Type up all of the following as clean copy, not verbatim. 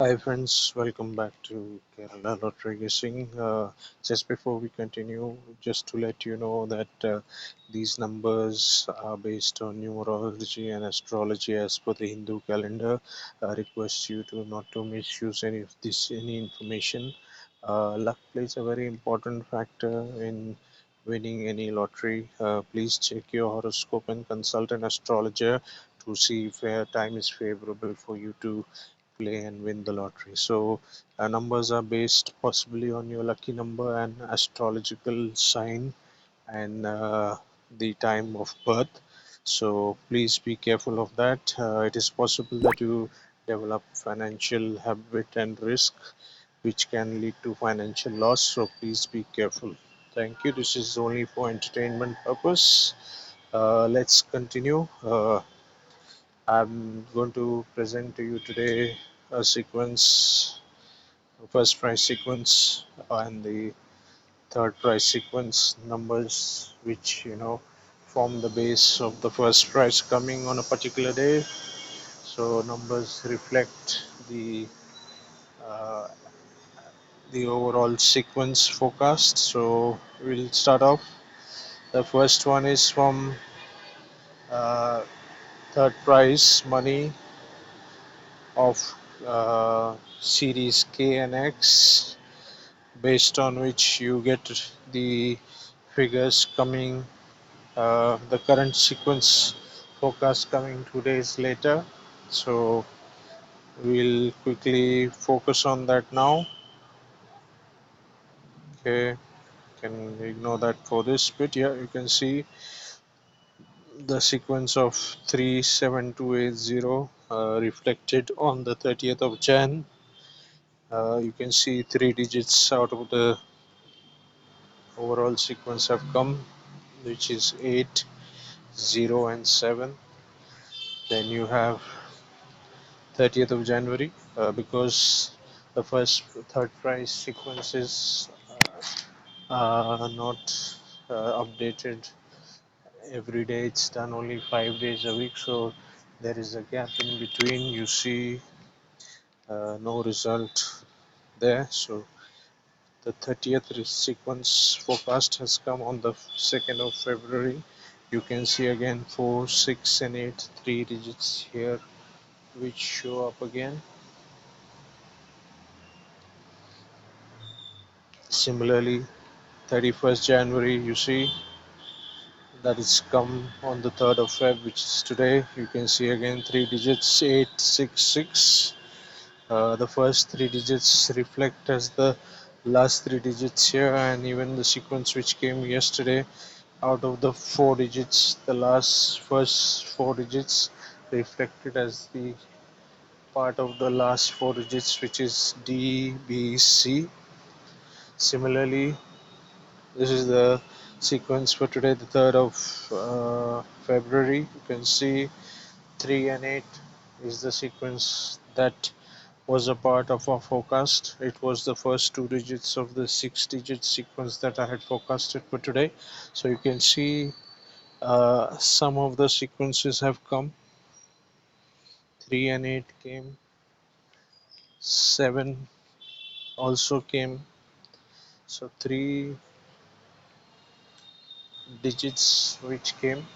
Hi friends, welcome back to keralalotteryguessing. Just before we continue, just to let you know that these numbers are based on numerology and astrology as per the Hindu calendar. I request you to not to misuse any information. Luck plays a very important factor in winning any lottery. Please check your horoscope and consult an astrologer to see if time is favorable for you to play and win the lottery. So numbers are based possibly on your lucky number and astrological sign and the time of birth. So please be careful of that. It is possible that you develop financial habit and risk which can lead to financial loss. So please be careful. Thank you. This is only for entertainment purpose. Let's continue. I'm going to present to you today a sequence, first prize sequence and the third prize sequence numbers, which form the base of the first prize coming on a particular day. So numbers reflect uh, the overall sequence forecast. So we'll start off. The first one is from uh, third prize money of series K and X, based on which you get the figures coming, the current sequence forecast coming 2 days later. So we'll quickly focus on that now. Okay, can ignore that for this bit. Yeah, you can see the sequence of 37280 reflected on the 30th of Jan. You can see 3 digits out of the overall sequence have come, which is 8, 0 and 7. Then you have 30th of January, because the first third prize sequence is not updated every day. It's done only 5 days a week, so there is a gap in between. You see no result there. So the 30th sequence forecast has come on the 2nd of February. You can see again 4, 6 and 8, 3 digits here which show up again. Similarly, 31st January, you see that it's come on the 3rd of Feb, which is today. You can see again 3 digits, 866. The first 3 digits reflect as the last 3 digits here, and even the sequence which came yesterday, out of the 4 digits, the first 4 digits reflected as the part of the last 4 digits, which is D, B, C. Similarly, this is the sequence for today, the 3rd of February. You can see 3 and 8 is the sequence that was a part of our forecast. It was the first 2 digits of the 6 digit sequence that I had forecasted for today. So you can see some of the sequences have come. 3 and 8 came, 7 also came. So 3 digits which came.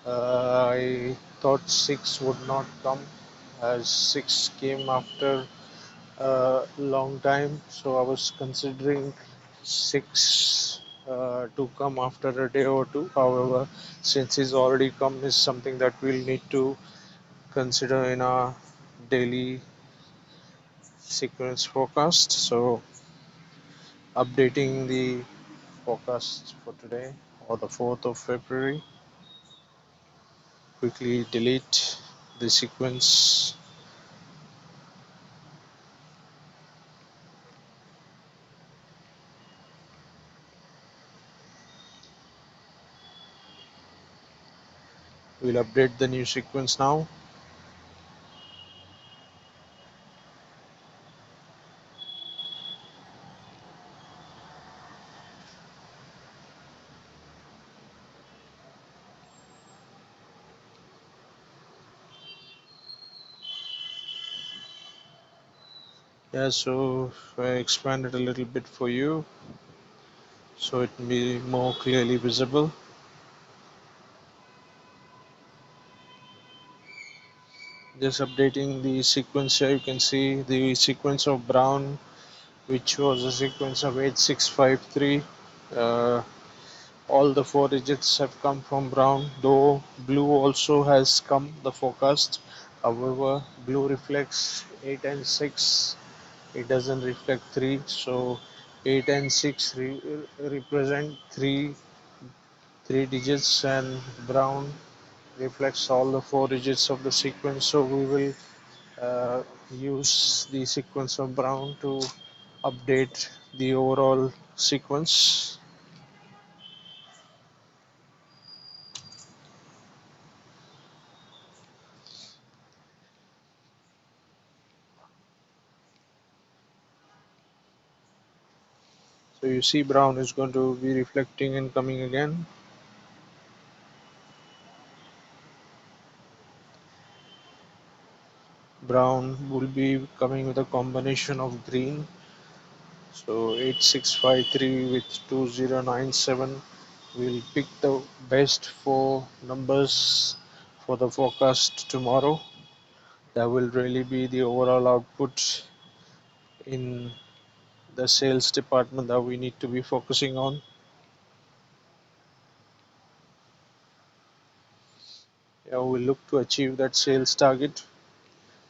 I thought 6 would not come, as 6 came after a long time, so I was considering 6 to come after a day or two. However, since it's already come, is something that we'll need to consider in our daily sequence forecast. So updating the forecast for today, or the 4th of February. Quickly delete the sequence. We'll update the new sequence now. Yeah, so if I expand it a little bit for you so it will be more clearly visible. Just updating the sequence here, you can see the sequence of brown, which was a sequence of 8653. Uh, all the four digits have come from brown, though blue also has come, the forecast. However, blue reflects 8 and 6, it doesn't reflect 3, so 8 and 6 represent three digits, and brown reflects all the four digits of the sequence. So we will use the sequence of brown to update the overall sequence. So you see brown is going to be reflecting and coming again. Brown will be coming with a combination of green. So 8653 with 2097. We'll pick the best four numbers for the forecast tomorrow. That will really be the overall output in the sales department that we need to be focusing on. Yeah, we'll look to achieve that sales target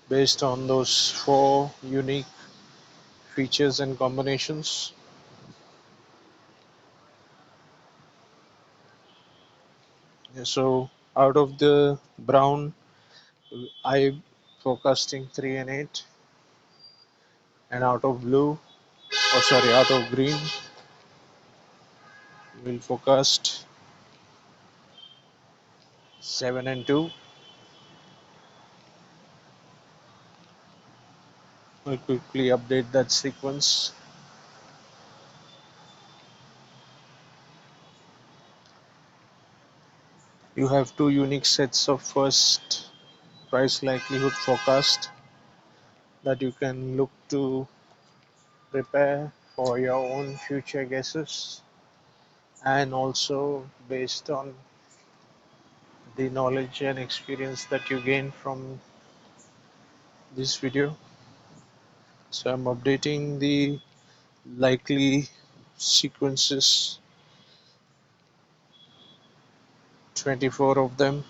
based on those four unique features and combinations. Yeah, so out of the brown, I forecasting 3 and 8, and out of blue, or sorry, out of green, we'll forecast 7 and 2. We'll quickly update that sequence. You have two unique sets of first price likelihood forecast that you can look to prepare for your own future guesses, and also based on the knowledge and experience that you gain from this video. So I'm updating the likely sequences, 24 of them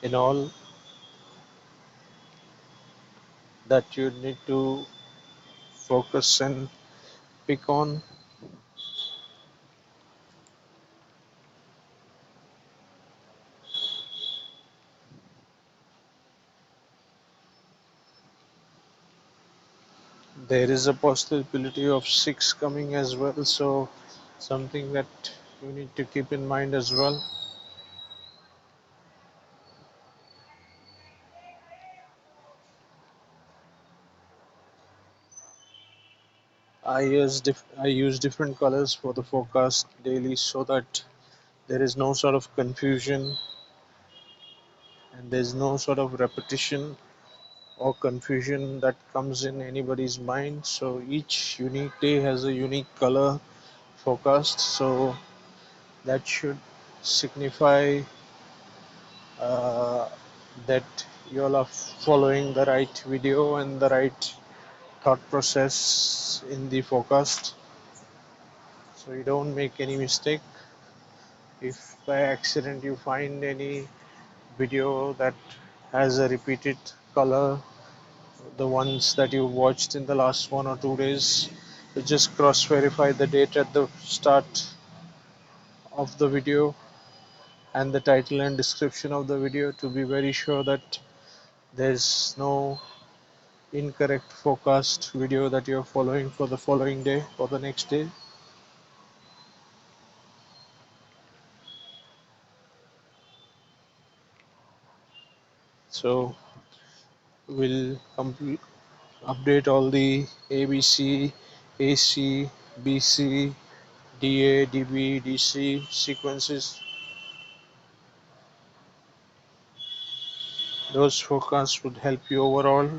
in all, that you need to focus and pick on. There is a possibility of 6 coming as well, so something that you need to keep in mind as well. I use different colors for the forecast daily so that there is no sort of confusion and there's no sort of repetition or confusion that comes in anybody's mind. So each unique day has a unique color forecast, so that should signify uh, that you all are following the right video and the right thought process in the forecast, so you don't make any mistake. If by accident you find any video that has a repeated color, the ones that you watched in the last 1 or 2 days, you just cross verify the date at the start of the video and the title and description of the video to be very sure that there's no incorrect forecast video that you're following for the following day or the next day. So we'll update all the ABC, AC, BC, DA, DB, DC sequences. Those forecasts would help you overall.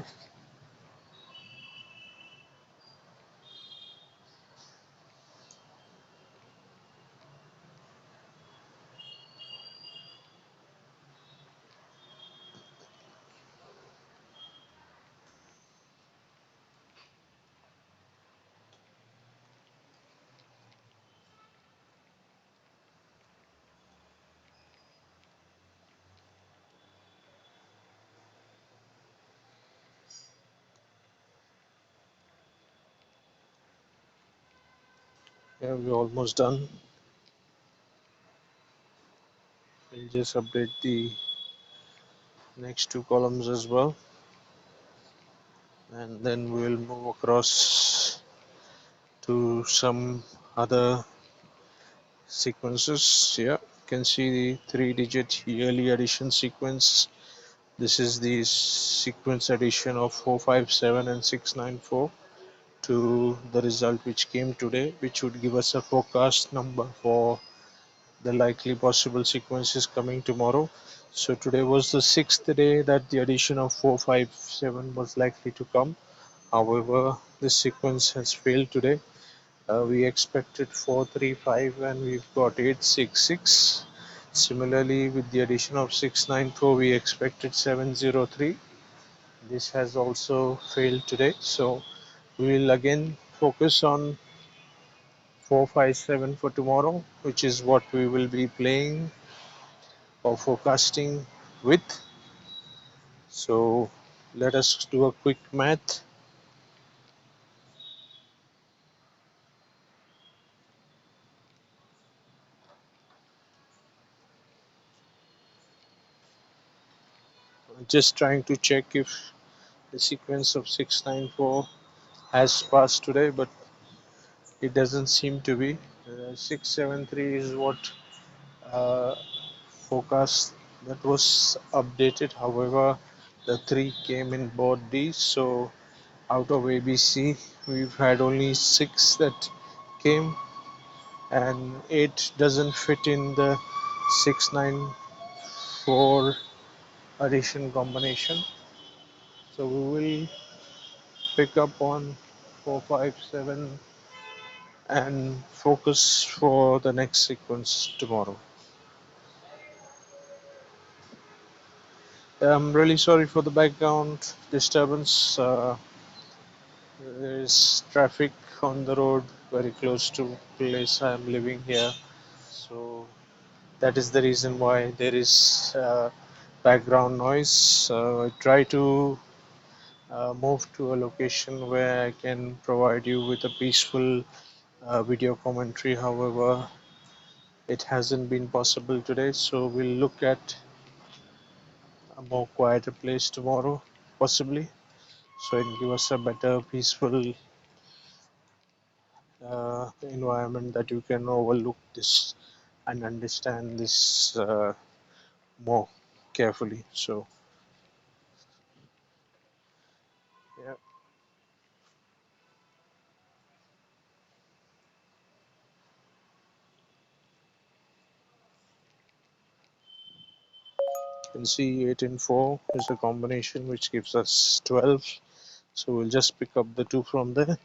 Yeah, we're almost done. We'll just update the next two columns as well, and then we'll move across to some other sequences. Yeah, you can see the 3-digit yearly addition sequence. This is the sequence addition of 457 and 694 to the result which came today, which would give us a forecast number for the likely possible sequences coming tomorrow. So today was the sixth day that the addition of 457 was likely to come. However, this sequence has failed today. We expected 435 and we've got 866. Similarly, with the addition of 694, we expected 703. This has also failed today. So we will again focus on 457 for tomorrow, which is what we will be playing or forecasting with. So let us do a quick math. Just trying to check if the sequence of 694 has passed today, but it doesn't seem to be. 673 is what uh, forecast that was updated. However, the 3 came in both these, so out of ABC we've had only 6 that came, and 8 doesn't fit in the 694 addition combination. So we will pick up on 457 and focus for the next sequence tomorrow. I'm really sorry for the background disturbance. There is traffic on the road very close to place I'm living here, so that is the reason why there is background noise. I try to move to a location where I can provide you with a peaceful video commentary. However, it hasn't been possible today, so we'll look at a more quieter place tomorrow, possibly, so it give us a better, peaceful environment that you can overlook this and understand this more carefully. So, yeah, you can see 8 and 4 is a combination which gives us 12. So we'll just pick up the 2 from there.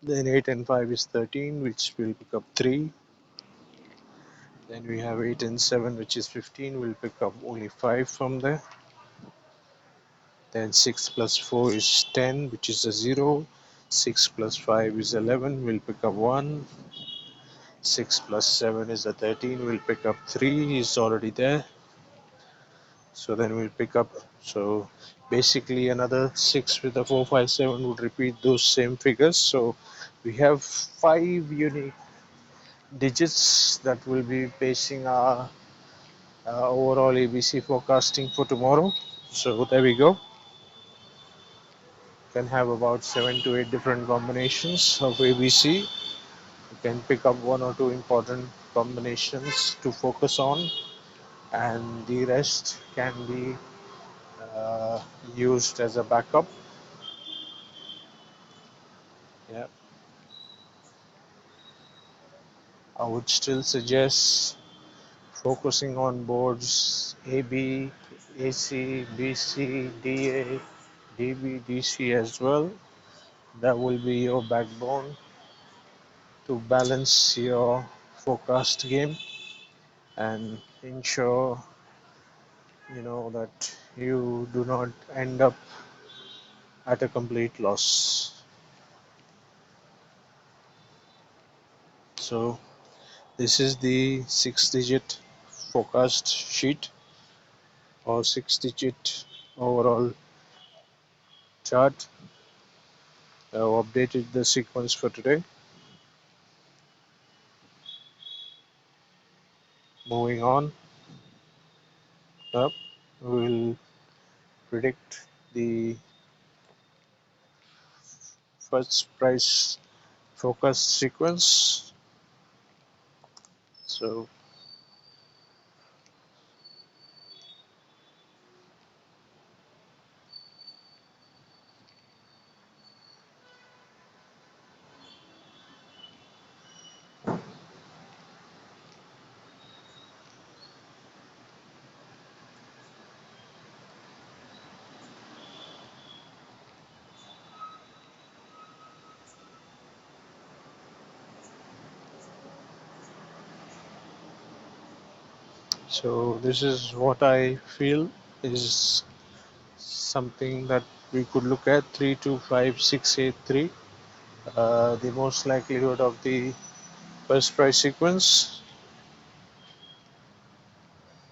Then 8 and 5 is 13, which will pick up 3. Then we have 8 and 7, which is 15. We'll pick up only 5 from there. Then 6 plus 4 is 10, which is a 0. 6 plus 5 is 11. We'll pick up 1. 6 plus 7 is a 13. We'll pick up 3. Is already there. So then we'll pick up. So basically another 6 with a 4, 5, 7 would repeat those same figures. So we have 5 unique digits that will be basing our overall ABC forecasting for tomorrow. So there we go. Can have about 7 to 8 different combinations of ABC. You can pick up 1 or 2 important combinations to focus on, and the rest can be used as a backup. Yeah, I would still suggest focusing on boards AB, AC, BC, DA, DB, DC as well. That will be your backbone to balance your forecast game and ensure that you do not end up at a complete loss. So this is the 6-digit forecast sheet or 6-digit overall chart. I've updated the sequence for today. Moving on up, we will predict the first price focus sequence. So this is what I feel is something that we could look at: 325683, the most likelihood of the first price sequence.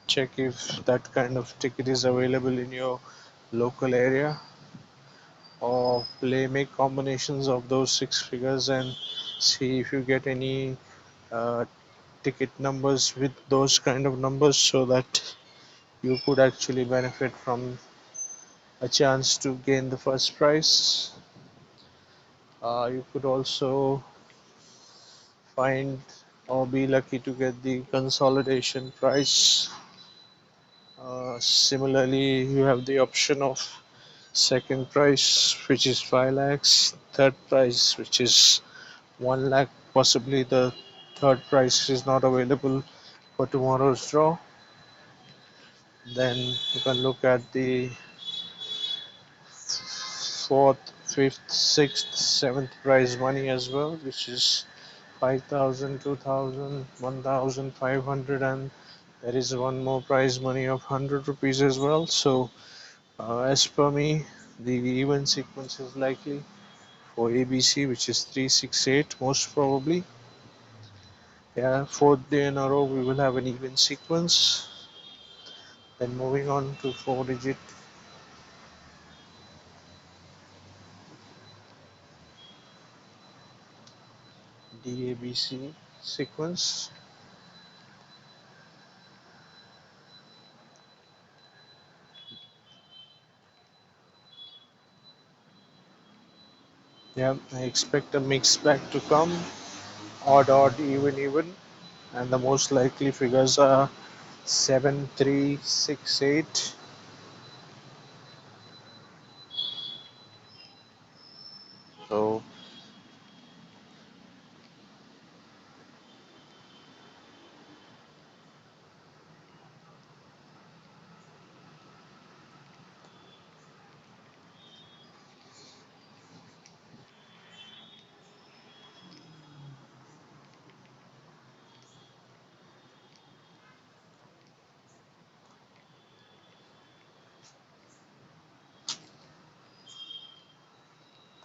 Check if that kind of ticket is available in your local area, or make combinations of those six figures and see if you get any uh, ticket numbers with those kind of numbers, so that you could actually benefit from a chance to gain the first prize. You could also find or be lucky to get the consolidation prize. Similarly, you have the option of second prize, which is 5 lakhs, third prize, which is 1 lakh. Possibly the third prize is not available for tomorrow's draw. Then you can look at the fourth, fifth, sixth, seventh prize money as well, which is 5,000, 2,000, 1,500, and there is one more prize money of 100 rupees as well. So, as per me, the even sequence is likely for ABC, which is 368, most probably. Yeah, fourth day in a row, we will have an even sequence. Then moving on to 4-digit DABC sequence. Yeah, I expect a mixed bag to come: odd, odd, even, even, and the most likely figures are 7, 3, 6, 8. So,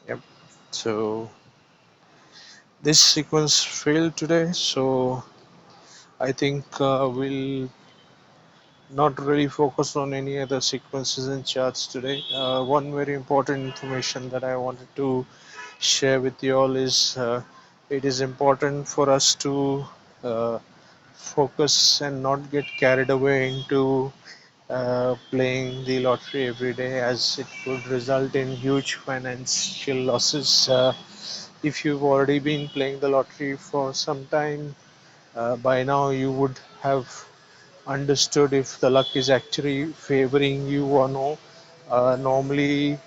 yep. So this sequence failed today. So I think we'll not really focus on any other sequences and charts today. One very important information that I wanted to share with you all is it is important for us to uh, focus and not get carried away into playing the lottery every day, as it could result in huge financial losses. If you've already been playing the lottery for some time, by now you would have understood if the luck is actually favoring you or no. Normally,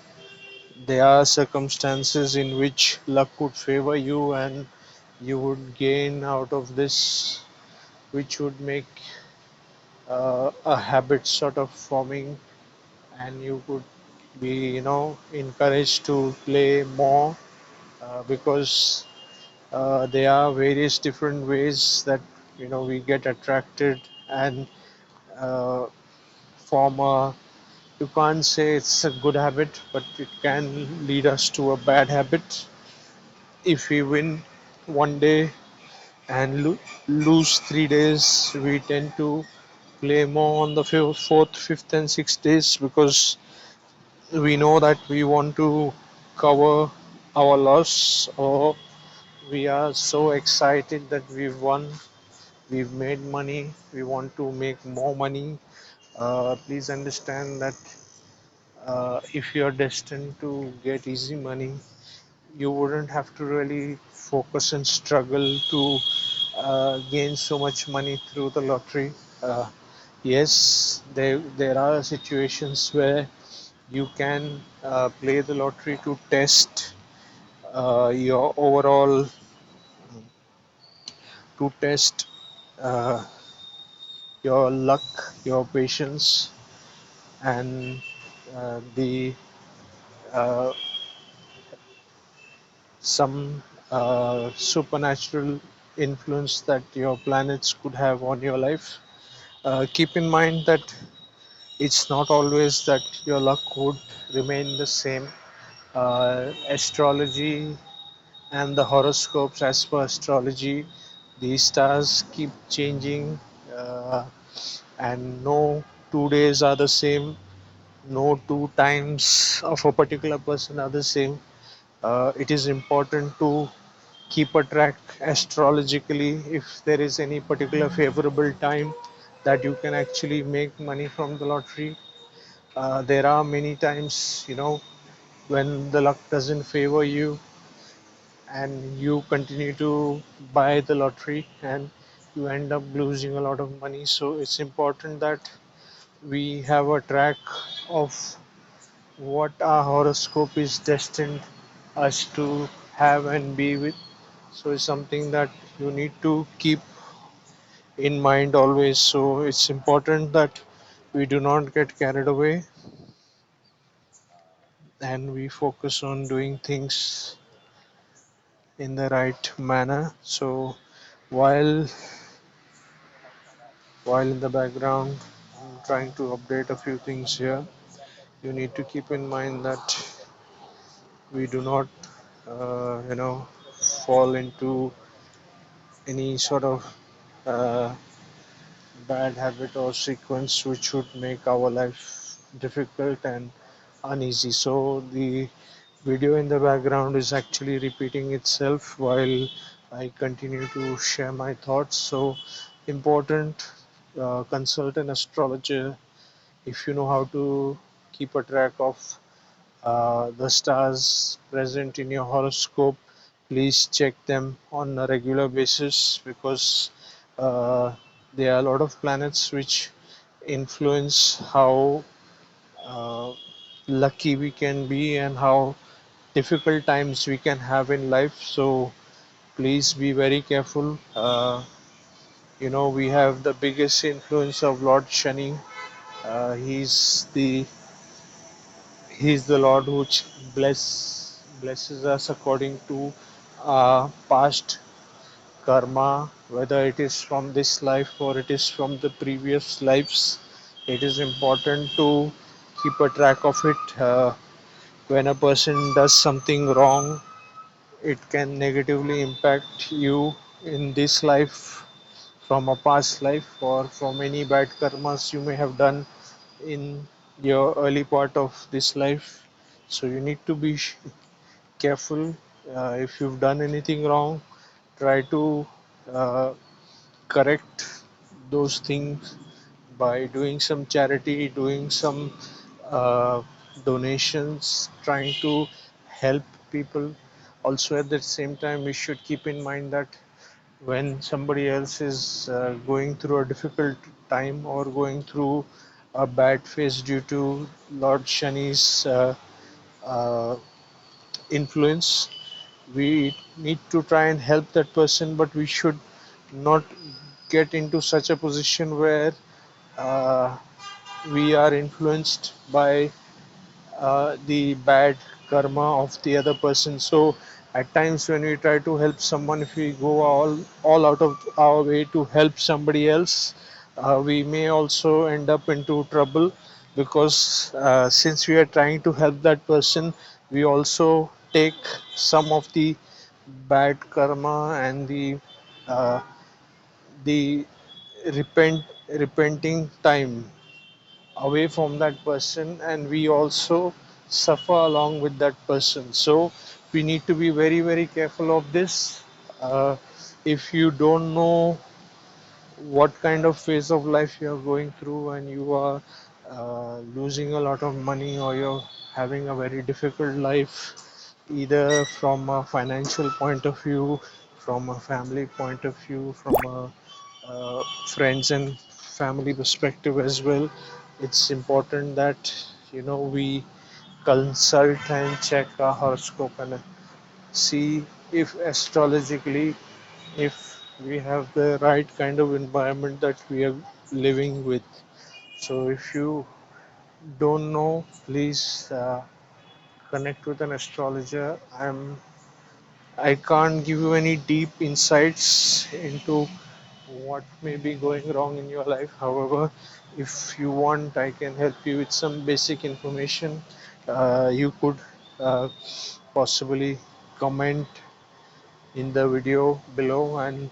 there are circumstances in which luck would favor you and you would gain out of this, which would make a habit sort of forming, and you could be, encouraged to play more, because there are various different ways that we get attracted and uh, form a, you can't say it's a good habit, but it can lead us to a bad habit. If we win one day and lose 3 days, we tend to play more on the fourth, fifth, and sixth days, because we know that we want to cover our loss, or we are so excited that we've won we've made money, we want to make more money. Please understand that if you're destined to get easy money, you wouldn't have to really focus and struggle to gain so much money through the lottery. Uh, yes, there are situations where you can play the lottery to test your overall, to test uh, your luck, your patience, and the uh, some supernatural influence that your planets could have on your life. Keep in mind that it's not always that your luck would remain the same. Astrology and the horoscopes, as per astrology, the stars keep changing, uh, and no 2 days are the same, no two times of a particular person are the same. It is important to keep a track astrologically if there is any particular favorable time that you can actually make money from the lottery. There are many times, when the luck doesn't favor you and you continue to buy the lottery and you end up losing a lot of money. So it's important that we have a track of what our horoscope is destined us to have and be with. So it's something that you need to keep in mind always. So it's important that we do not get carried away and we focus on doing things in the right manner. So while while in the background I'm trying to update a few things here, you need to keep in mind that we do not fall into any sort of uh, bad habit or sequence which would make our life difficult and uneasy. So the video in the background is actually repeating itself while I continue to share my thoughts. So important, consult an astrologer if you know how to keep a track of the stars present in your horoscope. Please check them on a regular basis because uh, there are a lot of planets which influence how uh, lucky we can be and how difficult times we can have in life. So please be very careful. We have the biggest influence of Lord Shani. He's the Lord which blesses us according to past karma, whether it is from this life or it is from the previous lives. It is important to keep a track of it. When a person does something wrong, it can negatively impact you in this life from a past life or from any bad karmas you may have done in your early part of this life. So you need to be careful. If you've done anything wrong, try to uh, correct those things by doing some charity, doing some uh, donations, trying to help people. Also, at the same time, we should keep in mind that when somebody else is going through a difficult time or going through a bad phase due to Lord Shani's uh, influence, we need to try and help that person, but we should not get into such a position where uh, we are influenced by the bad karma of the other person. So at times when we try to help someone, if we go all out of our way to help somebody else, we may also end up into trouble because since we are trying to help that person, we also take some of the bad karma and uh, the repenting time away from that person, and we also suffer along with that person. So we need to be very very careful of this. If you don't know what kind of phase of life you are going through, and you are losing a lot of money, or you're having a very difficult life, either from a financial point of view, from a family point of view, from a friends and family perspective as well. It's important that we consult and check our horoscope and see if astrologically, if we have the right kind of environment that we are living with. So if you don't know, please connect with an astrologer. I can't give you any deep insights into what may be going wrong in your life. However, if you want, I can help you with some basic information. You could uh, possibly comment in the video below and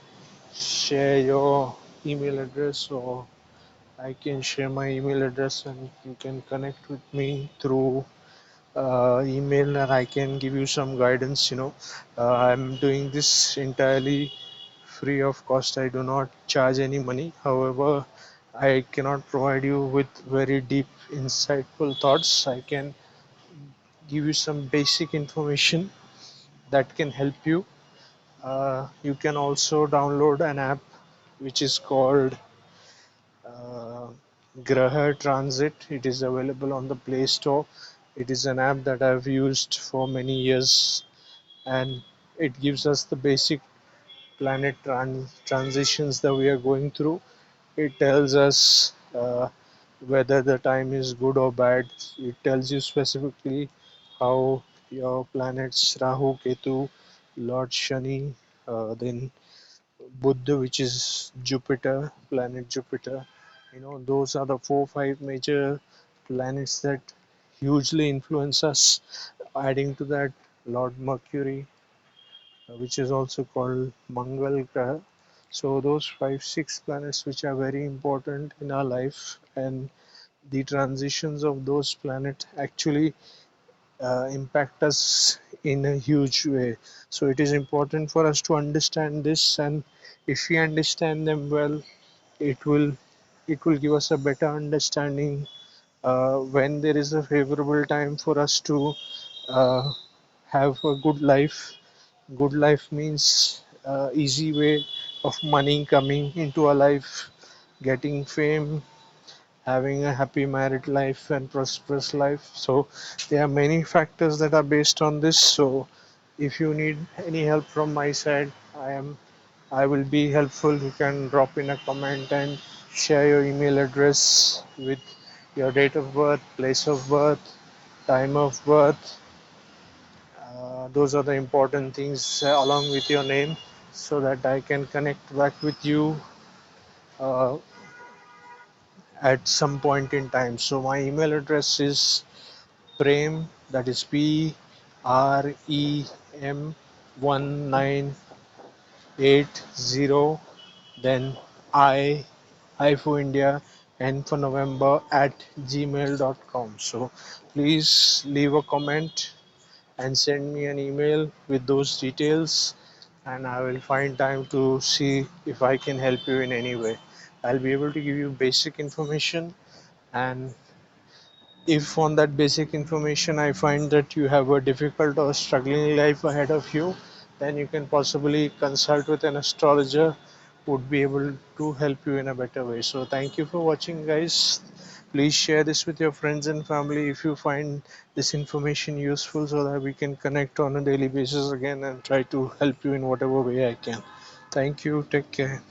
share your email address, or I can share my email address and you can connect with me through email, and I can give you some guidance. I'm doing this entirely free of cost. I do not charge any money. However, I cannot provide you with very deep, insightful thoughts. I can give you some basic information that can help you. You can also download an app which is called uh, Graha Transit. It is available on the Play Store. It is an app that I've used for many years, and it gives us the basic planet transitions that we are going through. It tells us whether the time is good or bad. It tells you specifically how your planets Rahu, Ketu, Lord Shani, then Buddha, which is Jupiter, planet Jupiter. Those are the 4 5 major planets that hugely influence us. Adding to that, Lord Mercury, which is also called Mangal Graha. So those 5 6 planets which are very important in our life, and the transitions of those planets actually impact us in a huge way. So it is important for us to understand this, and if we understand them well, it will give us a better understanding when there is a favorable time for us to uh, have a good life. Good life means easy way of money coming into our life, getting fame, having a happy married life and prosperous life. So there are many factors that are based on this. So if you need any help from my side, I will be helpful. You can drop in a comment and share your email address with your date of birth, place of birth, time of birth. Those are the important things, along with your name, so that I can connect back with you uh, at some point in time. So my email address is Prem, that is PREM1980, then I for India, N for November at gmail.com. So please leave a comment and send me an email with those details, and I will find time to see if I can help you in any way. I'll be able to give you basic information, and if on that basic information I find that you have a difficult or struggling life ahead of you, then you can possibly consult with an astrologer who would be able to help you in a better way. So thank you for watching, guys. Please share this with your friends and family if you find this information useful, so that we can connect on a daily basis again and try to help you in whatever way I can. Thank you. Take care.